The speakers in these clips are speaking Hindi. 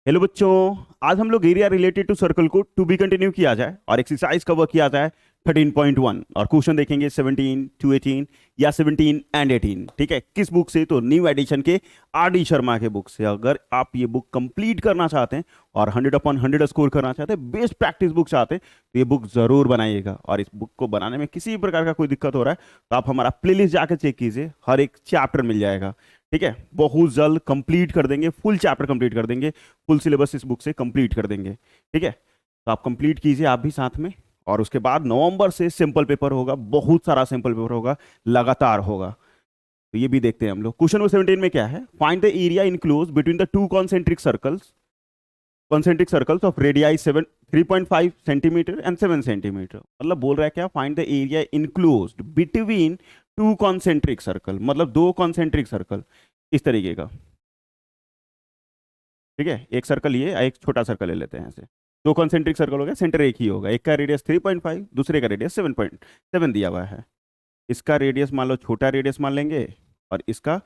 हेलो बच्चों। आज हम लोग एरिया रिलेटेड टू सर्कल को टू बी कंटिन्यू किया जाए और एक्सरसाइज कवर किया जाए 13.1 और क्वेश्चन देखेंगे 17 टू 18 या 17 एंड 18। ठीक है, किस बुक से? तो न्यू एडिशन के RD शर्मा के बुक से। अगर आप ये बुक कंप्लीट करना चाहते हैं और 100/100 स्कोर करना चाहते हैं, बेस्ट प्रैक्टिस बुक चाहते हैं, तो ये बुक जरूर बनाइएगा। और इस बुक को बनाने में किसी भी प्रकार का कोई दिक्कत हो रहा है तो आप हमारा प्लेलिस्ट जाकर चेक कीजिए, हर एक चैप्टर मिल जाएगा। ठीक है, बहुत जल्द कंप्लीट कर देंगे, फुल चैप्टर कंप्लीट कर देंगे, फुल सिलेबस इस बुक से कंप्लीट कर देंगे। ठीक है, तो आप कंप्लीट कीजिए आप भी साथ में। और उसके बाद नवंबर से सिंपल पेपर होगा, बहुत सारा सिंपल पेपर होगा, लगातार होगा। तो ये भी देखते हैं हम लोग। क्वेश्चन नंबर 17 में क्या है? Find the area enclose between the two concentric circles of radii 3.5 centimetre and 7 centimetre. मतलब बोल रहा है क्या? Find the area enclosed between two concentric circle, मतलब दो कॉन्सेंट्रिक सर्कल इस तरीके का। ठीक है, एक सर्कल ये, एक छोटा सर्कल ले लेते हैं ऐसे। दो कॉन्सेंट्रिक सर्कल हो गया, सेंटर एक ही होगा, एक का रेडियस 3.5, दूसरे का रेडियस 7.7 दिया हुआ है। इसका रेडियस मान लो छोटा रेडियस मान लेंगे और इसका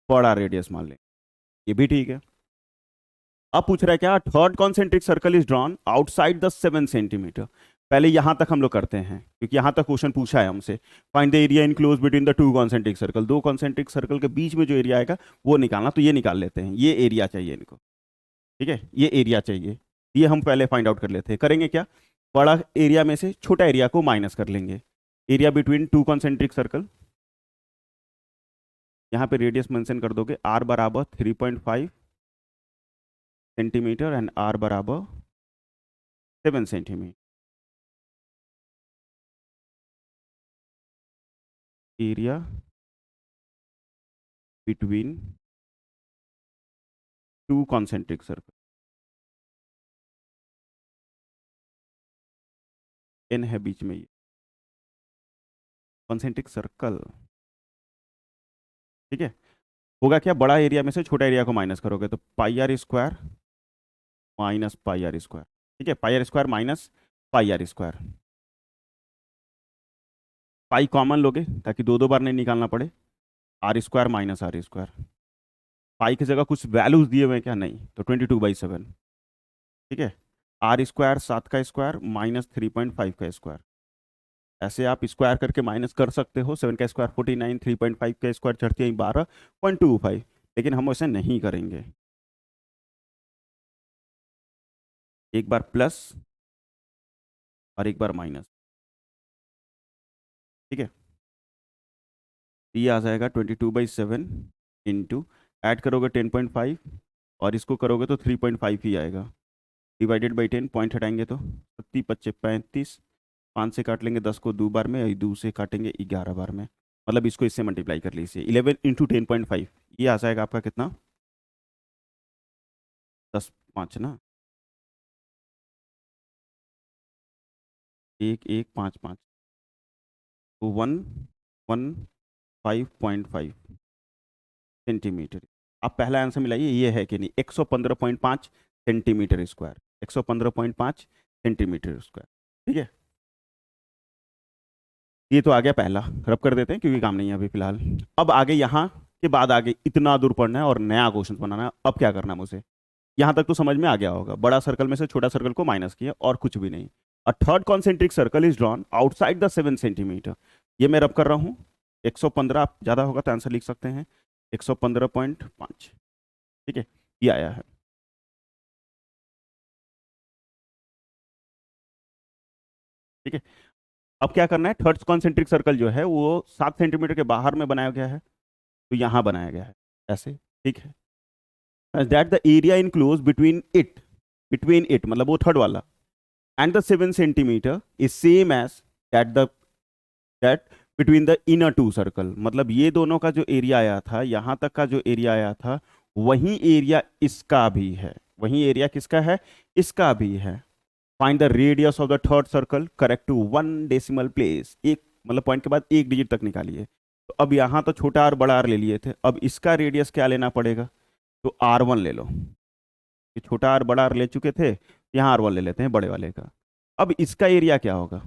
बड़ा रेडियस मान लेंगे, ये भी ठीक है। अब पूछ रहा है क्या? Third concentric circle is drawn outside the 7 centimetre. पहले यहां तक हम लोग करते हैं क्योंकि यहां तक क्वेश्चन पूछा है हमसे। Find the area enclose between the two concentric circle, दो कॉन्सेंट्रिक सर्कल के बीच में जो एरिया आएगा वो निकालना। तो ये निकाल लेते हैं, ये एरिया चाहिए इनको। ठीक है, ये एरिया चाहिए, ये हम पहले फाइंड आउट कर लेते हैं। करेंगे क्या? बड़ा एरिया में से छोटा एरिया को माइनस कर लेंगे। Area between two concentric circle, यहाँ पे रेडियस मेंशन कर दोगे, r बराबर 3.5 सेंटीमीटर एंड r बराबर 7 centimetre. Area between two concentric circle, n है बीच में, ये कॉन्सेंट्रिक सर्कल। ठीक है, होगा क्या? बड़ा एरिया में से छोटा एरिया को माइनस करोगे तो pi r square minus pi r square. ठीक है, pi r square minus pi r square. Pi common लोगे ताकि दो दो बार नहीं निकालना पड़े। R square minus r square. Pi की जगह कुछ वैल्यूज दिए हुए हैं क्या? नहीं, तो 22/7। ठीक है, आर स्क्वायर 7 का स्क्वायर माइनस 3.5 का स्क्वायर। ऐसे आप स्क्वायर करके माइनस कर सकते हो। 7 का स्क्वायर 49, 3.5 का स्क्वायर चढ़ती है 12.25, लेकिन हम वैसे नहीं करेंगे। एक बार प्लस और एक बार माइनस। ठीक है, ये आ जाएगा 22/7 इंटू, ऐड करोगे 10.5 और इसको करोगे तो 3.5 ही आएगा, डिवाइडेड बाई 10, पॉइंट हटाएंगे तो 35 5 से काट लेंगे 10 को 2 बार में, 2 से काटेंगे 11 बार में। मतलब इसको इससे मल्टीप्लाई कर लीजिए, 11 इंटू 10.5, ये आ जाएगा आपका कितना? 10 5 ना, 1 1 5 5, तो 115.5 सेंटीमीटर। आप पहला आंसर मिलाइए, ये है कि नहीं? 115.5 सेंटीमीटर स्क्वायर, 115.5 सेंटीमीटर स्क्वायर। ठीक है, ये तो आ गया पहला, रब कर देते हैं क्योंकि काम नहीं है अभी फिलहाल। अब आगे यहाँ के बाद आगे इतना दूर पढ़ना है और नया क्वेश्चन बनाना है। अब क्या करना है मुझे? यहाँ तक तो समझ में आ गया होगा, बड़ा सर्कल में से छोटा सर्कल को माइनस किया और कुछ भी नहीं। A third concentric circle is drawn outside the 7 centimetre. ये मैं रब कर रहा हूँ। 115, आप ज़्यादा होगा तो आंसर लिख सकते हैं 115.5। ठीक है, ये आया है। ठीक है, अब क्या करना है? थर्ड कॉन्सेंट्रिक सर्कल जो है वो 7 सेंटीमीटर के बाहर में बनाया गया है, तो यहाँ बनाया गया है ऐसे। ठीक है, that the area enclose between it मतलब वो थर्ड वाला and the 7 centimetre is same as that the that between the inner two circle. मतलब ये दोनों का जो एरिया आया था, यहाँ तक का जो एरिया आया था, वही एरिया इसका भी है। वही एरिया किसका है? इसका भी है। Find the radius of the third circle correct to 1 decimal place. एक मतलब पॉइंट के बाद एक डिजिट तक निकालिए। तो अब यहाँ तो छोटा आर बड़ा आर ले लिए थे, अब इसका रेडियस क्या लेना पड़ेगा? तो R1 ले लो। ये छोटा आर बड़ा आर ले चुके थे, यहाँ R1 ले लेते हैं बड़े वाले का। अब इसका एरिया क्या होगा?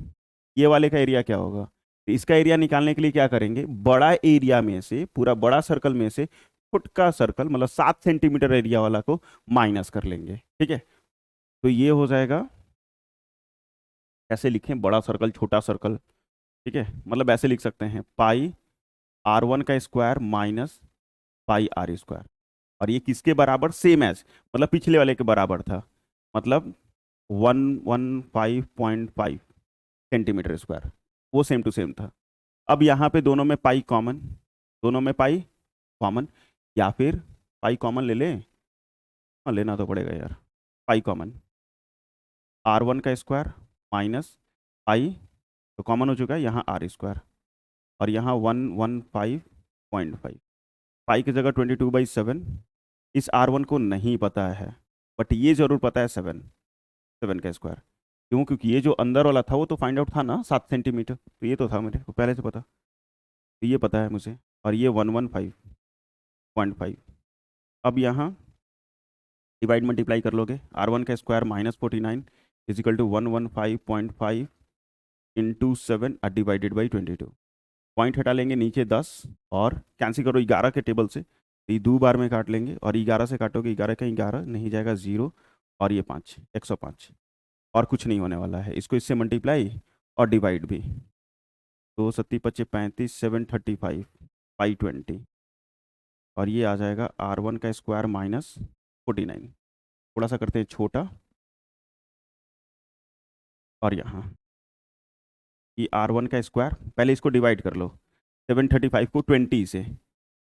ये वाले का एरिया क्या होगा? तो इसका एरिया निकालने के लिए क्या करेंगे? बड़ा एरिया में से, पूरा बड़ा सर्कल में से फुट का सर्कल मतलब 7 सेंटीमीटर एरिया वाला को माइनस कर लेंगे, ठीक है। तो ये हो जाएगा, कैसे लिखें, बड़ा सर्कल छोटा सर्कल, ठीक है, मतलब ऐसे लिख सकते हैं पाई R1 का स्क्वायर माइनस पाई R स्क्वायर। और ये किसके बराबर, सेम एज, मतलब पिछले वाले के बराबर था, मतलब 115.5 सेंटीमीटर स्क्वायर, वो सेम टू सेम था। अब यहाँ पे दोनों में पाई कॉमन, दोनों में पाई कॉमन, या फिर पाई कॉमन ले लें, हाँ लेना तो पड़ेगा यार, पाई कॉमन, R1 का स्क्वायर माइनस पाई, तो कॉमन हो चुका है यहाँ R स्क्वायर, और यहाँ 115.5, पाई की जगह 22/7। इस R1 को नहीं पता है, बट ये जरूर पता है 7, 7 का स्क्वायर। क्यों, क्योंकि ये जो अंदर वाला था वो तो फाइंड आउट था ना 7 सेंटीमीटर, तो ये तो था मेरे को पहले से पता, तो ये पता है मुझे, और ये 115.5। अब यहाँ डिवाइड मल्टीप्लाई कर लोगे, R1 का square minus 49 equal to 115.5 into 7 divided by 22। Point हटा लेंगे नीचे 10 और कैंसिल करो 11 के टेबल से, तो ये 2 बार में काट लेंगे, और 11 से काटोगे 11 का 11 नहीं जाएगा 0, और ये 5 105, और कुछ नहीं होने वाला है, इसको इससे मल्टीप्लाई और डिवाइड भी, तो 7 × 5 = 35, 735 बाई 20, और ये आ जाएगा R1 का स्क्वायर माइनस 49। थोड़ा सा करते हैं छोटा, और यहाँ ये R1 का स्क्वायर, पहले इसको डिवाइड कर लो, 735 को 20 से,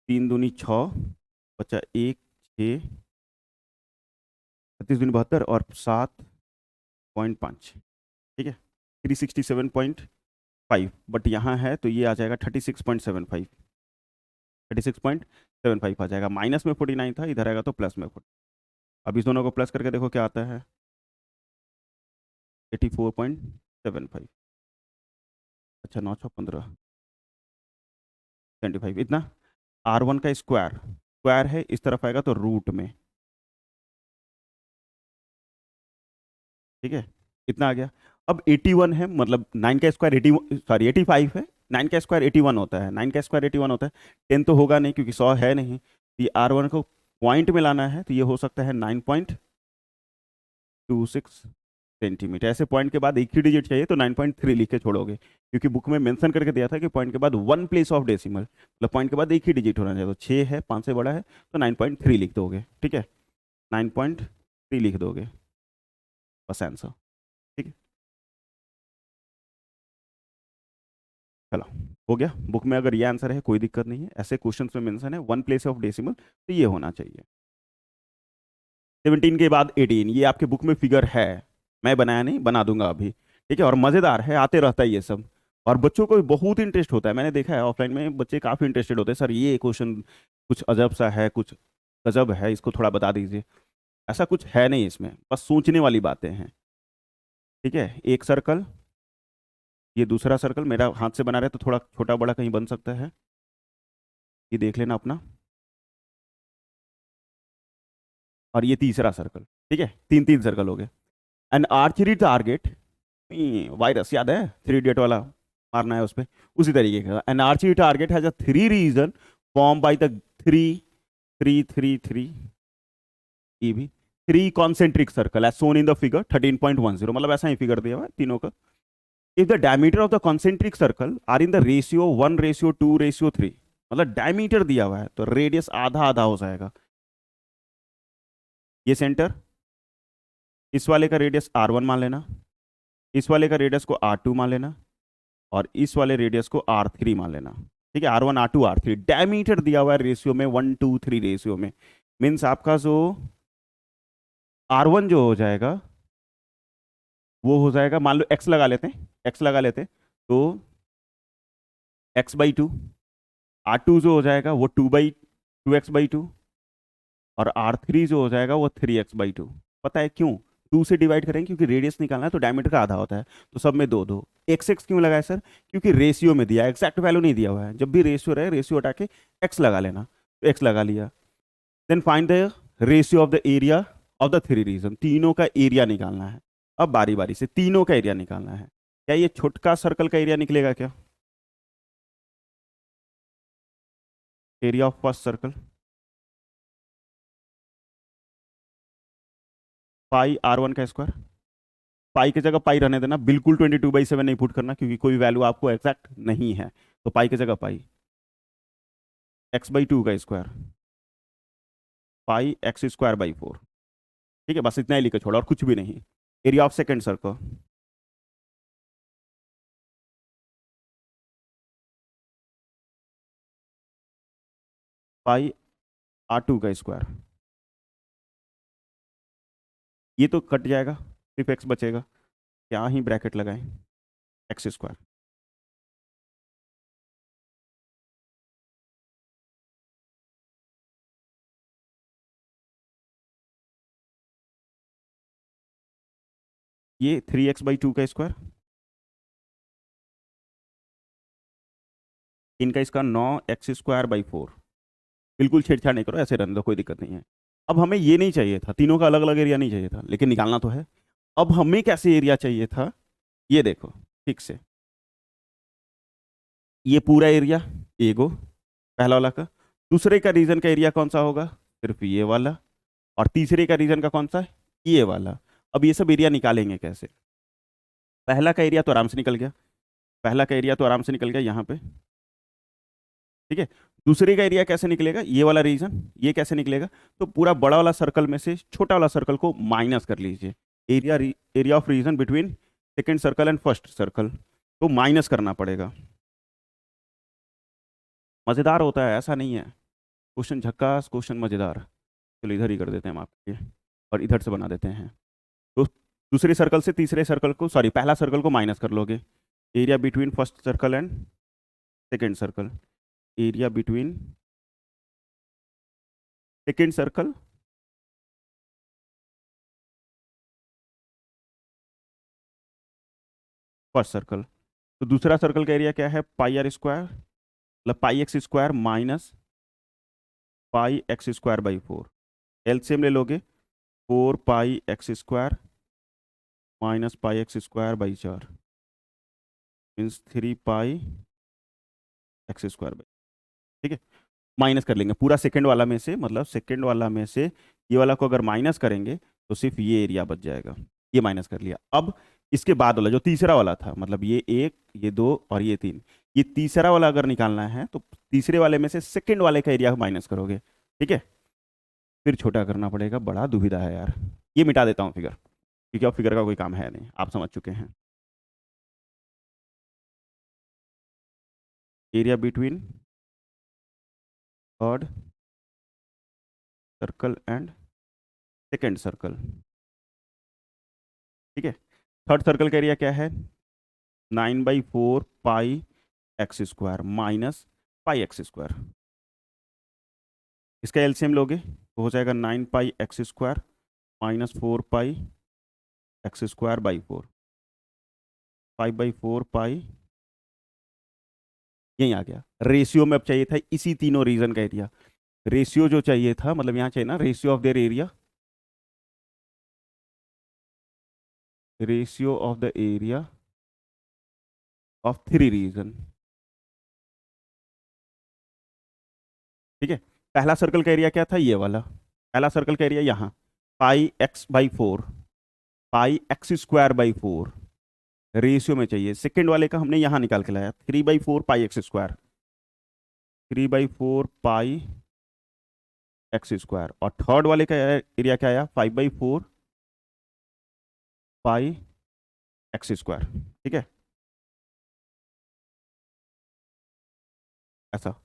3 दूनी 6, बचा 1 6, 36 दूनी 72, और 7.5, ठीक है, 367.5, बट यहाँ है तो ये आ जाएगा 36.75, 36.75 आ जाएगा, माइनस में 49 था, इधर आएगा तो प्लस में 40। अब इस दोनों को प्लस करके देखो क्या आता है, 84.75, अच्छा 9 6 15 75, इतना। R1 का स्क्वायर, स्क्वायर है इस तरफ आएगा तो रूट में, ठीक है, इतना आ गया। अब 81 है, मतलब 9 का स्क्वायर 85 है, 9 का स्क्वायर 81 होता है, 9 का स्क्वायर 81 होता है, 10 तो होगा नहीं क्योंकि 100 है नहीं, तो ये R1 को पॉइंट में लाना है, तो ये हो सकता है 9.26 सेंटीमीटर। ऐसे पॉइंट के बाद एक ही डिजिट चाहिए तो 9.3 लिख के छोड़ोगे, क्योंकि बुक में मेंशन करके दिया था कि पॉइंट के बाद 1 प्लेस ऑफ डेसिमल, मतलब पॉइंट के बाद एक ही डिजिट होना चाहिए, तो 6 है 5 से बड़ा है तो 9.3 लिख दोगे, ठीक है, 9.3 लिख दोगे, बस आंसर, ठीक है। चलो हो गया, बुक में अगर ये आंसर है कोई दिक्कत नहीं है, ऐसे क्वेश्चन में मेंशन है 1 प्लेस ऑफ डेसिमल, तो ये होना चाहिए। 17 के बाद 18, ये आपके बुक में फिगर है, मैं बनाया नहीं, बना दूंगा अभी, ठीक है, और मज़ेदार है, आते रहता है ये सब, और बच्चों को बहुत इंटरेस्ट होता है, मैंने देखा है ऑफलाइन में बच्चे काफ़ी इंटरेस्टेड होते हैं, सर ये क्वेश्चन कुछ अजब सा है, कुछ गजब है, इसको थोड़ा बता दीजिए। ऐसा कुछ है नहीं इसमें, बस सोचने वाली बातें हैं, ठीक है। एक सर्कल, ये दूसरा सर्कल मेरा हाथ से बना रहा है तो थोड़ा छोटा बड़ा कहीं बन सकता है, ये देख लेना अपना, और ये तीसरा सर्कल, ठीक है, 3 3 सर्कल हो गए। एन आर्चरी टारगेट, वायरस याद है 3 इडियट वाला, मारना है उस पर, उसी तरीके का, an archery target has a 3 region form by the 3 3 3 3 ये भी 3 concentric circle as shown in the figure 13.10, मतलब ऐसा ही फिगर दिया हुआ है तीनों का। If the diameter of the concentric circle are in the ratio 1:2:3, मतलब डायमीटर दिया हुआ है तो रेडियस आधा आधा हो जाएगा, ये सेंटर, इस वाले का रेडियस R1 मान लेना, इस वाले का रेडियस को R2 मान लेना, और इस वाले रेडियस को R3 मान लेना, ठीक है, R1 R2 R3, डायमीटर दिया हुआ है रेशियो में 1:3 रेशियो में, मीन्स आपका जो R1 जो हो जाएगा वो हो जाएगा, मान लो x लगा लेते हैं, x लगा लेते हैं, तो x/2, R2 जो हो जाएगा वो 2x/2, और R3 जो हो जाएगा वो 3x/2। पता है क्यों, 2 से डिवाइड करेंगे क्योंकि रेडियस निकालना है तो डायमीटर का आधा होता है, तो सब में 2 2, x क्यों लगाया सर, क्योंकि रेशियो में दिया है, एग्जैक्ट वैल्यू नहीं दिया हुआ है, जब भी रेशियो रहे रेशियो हटा के x लगा लेना, तो x लगा लिया। Then find the ratio of the area of the 3 region, तीनों का एरिया निकालना है, अब बारी बारी से तीनों का एरिया निकालना है। क्या ये छोटका सर्कल का एरिया निकलेगा क्या, area of first circle, pi R1 का स्क्वायर, पाई की जगह पाई रहने देना, बिल्कुल 22/7 नहीं पुट करना क्योंकि कोई वैल्यू आपको एग्जैक्ट नहीं है, तो पाई की जगह पाई, x/2 का स्क्वायर, पाई x²/4। ठीक है, बस इतना ही लिखे छोड़ा और कुछ भी नहीं। Area of second circle, pi R2 का स्क्वायर, ये तो कट जाएगा, सिर्फ x बचेगा, क्या ही ब्रैकेट लगाएं, x²। ये 3x/2 का स्क्वायर, इनका इसका 9x²/4। बिल्कुल छेड़छाड़ नहीं करो, ऐसे रहने दो, कोई दिक्कत नहीं है। अब हमें ये नहीं चाहिए था, तीनों का अलग अलग एरिया नहीं चाहिए था, लेकिन निकालना तो है। अब हमें कैसे एरिया चाहिए था, ये देखो ठीक से, ये पूरा एरिया एगो पहला वाला का, दूसरे का रीजन का एरिया कौन सा होगा, सिर्फ ये वाला, और तीसरे का रीजन का कौन सा है, ये वाला। अब ये सब एरिया निकालेंगे कैसे, पहला का एरिया तो आराम से निकल गया, पहला का एरिया तो आराम से निकल गया यहाँ पे, ठीक है। दूसरे का एरिया कैसे निकलेगा, ये वाला रीजन, ये कैसे निकलेगा, तो पूरा बड़ा वाला सर्कल में से छोटा वाला सर्कल को माइनस कर लीजिए, area area of region between second circle and first circle, तो माइनस करना पड़ेगा। मज़ेदार होता है, ऐसा नहीं है, क्वेश्चन झक्कास, क्वेश्चन मज़ेदार। चलो इधर ही कर देते हैं हम आपके, और इधर से बना देते हैं। तो दूसरे सर्कल से तीसरे सर्कल को, सॉरी पहला सर्कल को माइनस कर लोगे, area between first circle and second circle, area between second circle first circle. तो दूसरा सर्कल का एरिया क्या है, πr², मतलब πx² माइनस πx²/4। एलसीएम ले लोगे, 4πx² minus πx²/4 means 3πx²। ठीक है, माइनस कर लेंगे पूरा सेकंड वाला में से, मतलब सेकंड वाला में से ये वाला को अगर माइनस करेंगे तो सिर्फ ये एरिया बच जाएगा, ये माइनस कर लिया। अब इसके बाद वाला जो तीसरा वाला था, मतलब ये 1, ये 2 और ये 3, ये तीसरा वाला अगर निकालना है तो तीसरे वाले में से सेकंड वाले का एरिया माइनस करोगे, ठीक है। फिर छोटा करना पड़ेगा, बड़ा दुविधा है यार। ये मिटा देता हूँ फिगर, क्योंकि अब फिगर का कोई काम है नहीं, आप समझ चुके हैं। Area between third circle and second circle, ठीक है। थर्ड सर्कल का एरिया क्या है, 9/4 πx² माइनस πx²। इसका एलसीएम लोगे तो हो जाएगा 9πx² माइनस 4πx²/4, 5/4 पाई, यही आ गया। रेशियो में अब चाहिए था इसी तीनों रीजन का एरिया, रेशियो जो चाहिए था, मतलब यहाँ चाहिए ना ratio of their area, ratio of the area of 3 region, ठीक है। पहला सर्कल का एरिया क्या था, ये वाला, पहला सर्कल का एरिया यहाँ πx/4, πx²/4 रेशियो में चाहिए। सेकंड वाले का हमने यहाँ निकाल के लाया 3/4 πx², 3/4 πx², और थर्ड वाले का एरिया क्या आया, 5/4 πx², ठीक है। ऐसा,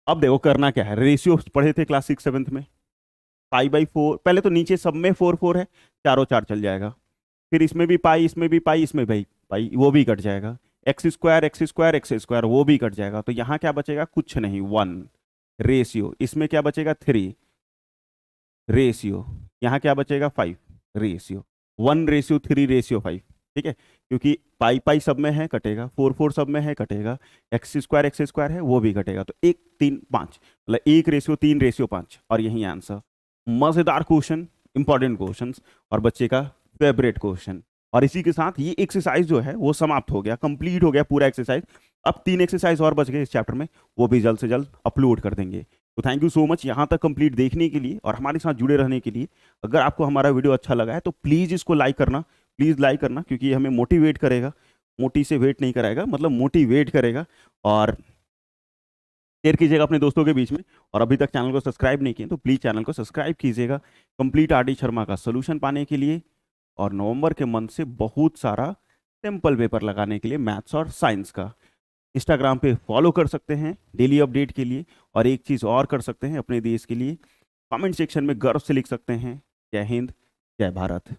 अब देखो करना क्या है, रेशियो पढ़े थे क्लास 6 7 में, 5/4, पहले तो नीचे सब में 4 4 है, चारों चार चल जाएगा, फिर इसमें भी पाई, इसमें भी पाई, इसमें भाई पाई, वो भी कट जाएगा, x² वो भी कट जाएगा, तो यहाँ क्या बचेगा, कुछ नहीं, 1 रेशियो, इसमें क्या बचेगा 3 रेशियो, यहाँ क्या बचेगा 5 रेशियो, 1:3:5, ठीक है। क्योंकि पाई पाई सब में है कटेगा, 4 4 सब में है कटेगा, x² है वो भी कटेगा, तो 1 3 5, मतलब 1:3:5, और यही आंसर। मजेदार क्वेश्चन, इंपॉर्टेंट क्वेश्चन, और बच्चे का फेवरेट क्वेश्चन। और इसी के साथ ये एक्सरसाइज जो है वो समाप्त हो गया, कंप्लीट हो गया पूरा एक्सरसाइज। अब 3 एक्सरसाइज और बच गए इस चैप्टर में, वो भी जल्द से जल्द अपलोड कर देंगे। तो थैंक यू सो मच यहाँ तक कंप्लीट देखने के लिए और हमारे साथ जुड़े रहने के लिए। अगर आपको हमारा वीडियो अच्छा लगा है तो प्लीज़ इसको लाइक करना, प्लीज़ लाइक करना, क्योंकि ये हमें मोटिवेट करेगा। मोटी से वेट नहीं कराएगा, मतलब मोटिवेट करेगा। और शेयर कीजिएगा अपने दोस्तों के बीच में। और अभी तक चैनल को सब्सक्राइब नहीं किए तो प्लीज़ चैनल को सब्सक्राइब कीजिएगा कंप्लीट आर डी शर्मा का सोल्यूशन पाने के लिए, और नवंबर के मंथ से बहुत सारा सिंपल पेपर लगाने के लिए मैथ्स और साइंस का। इंस्टाग्राम पे फॉलो कर सकते हैं डेली अपडेट के लिए। और एक चीज़ और कर सकते हैं अपने देश के लिए, कमेंट सेक्शन में गर्व से लिख सकते हैं, जय हिंद, जय भारत।